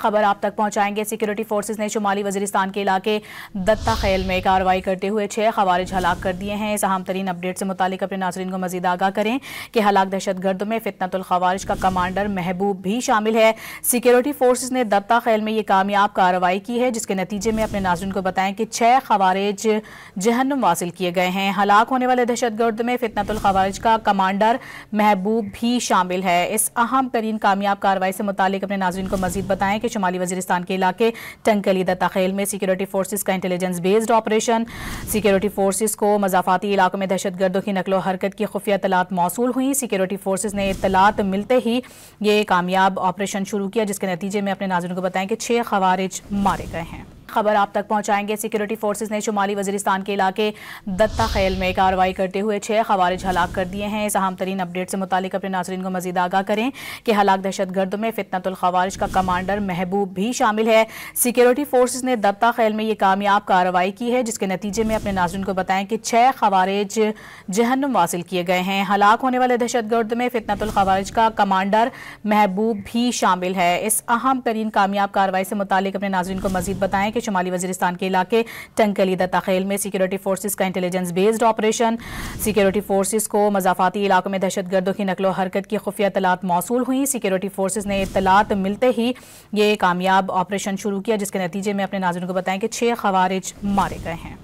खबर आप तक पहुंचाएंगे। सिक्योरिटी फोर्सेज ने शुमाली वजीरिस्तान के इलाके दत्ता खेल में कार्रवाई करते हुए 6 खवारिज हलाक कर दिए हैं। इस अहम तरीन अपडेट से मुतालिक अपने नाज़रीन को मजीद आगाह करें कि हलाक दहशतगर्दों में फितनतुल खवारिज का कमांडर महबूब भी शामिल है। सिक्योरिटी फोर्सेज ने दत्ता खेल में ये कामयाब कार्रवाई की है, जिसके नतीजे में अपने नाज़रीन को बताएं कि 6 खवारिज जहन्नुम वासिल किए गए हैं। हलाक होने वाले दहशतगर्द में फितनतुल खवारिज का कमांडर महबूब भी शामिल है। इस अहम तरीन कामयाब कार्रवाई से मुतालिक अपने नाज़रीन को मजीद बताएं कि शुमाली वजीरिस्तान के इलाके टंकली दत्ता खेल में सिक्योरिटी फोर्सेज का intelligence based operation, security forces को मज़ाफ़ाती इलाकों में दहशतगर्दों की नकलो हरकत की खुफिया इत्तलात मौसूल हुई। सिक्योरिटी फोर्सेज ने इत्तलात मिलते ही ये कामयाब ऑपरेशन शुरू किया, जिसके नतीजे में अपने नाज़रीन को बताएं कि 6 खवारिज मारे गए हैं। खबर आप तक पहुंचाएंगे। सिक्योरिटी फोर्सेज ने शुमाली वजीरिस्तान के इलाके दत्ता खेल में कार्रवाई करते हुए 6 खवारिज हलाक कर दिए हैं। इस अहम तरीन अपडेट से मुतालिक अपने नाज़रीन को मजीद आगाह करें कि हलाक दहशतगर्दों में फितनतुल खवारिज का कमांडर महबूब भी शामिल है। सिक्योरिटी फोर्सेज ने दत्ता खेल में ये कामयाब कार्रवाई की है, जिसके नतीजे में अपने नाज़रीन को बताएं कि 6 खवारिज जहन्नुम वासिल किए गए हैं। हलाक होने वाले दहशतगर्द में फितनतुल खवारिज का कमांडर महबूब भी शामिल है। इस अहम तरीन कामयाब कार्रवाई से मुतालिक अपने नाज़रीन को मजीद बताएं कि शुमाली वजीरिस्तान के इलाके टंकली दत्ता खेल में सिक्योरिटी फोर्सेज का intelligence based operation, security forces को मज़ाफ़ाती इलाकों में दहशतगर्दों की नकलो हरकत की खुफिया इत्तलात मौसूल हुई। सिक्योरिटी फोर्सेज ने इत्तलात मिलते ही ये कामयाब ऑपरेशन शुरू किया, जिसके नतीजे में अपने नाज़रीन को बताएं कि 6 खवारिज मारे गए हैं।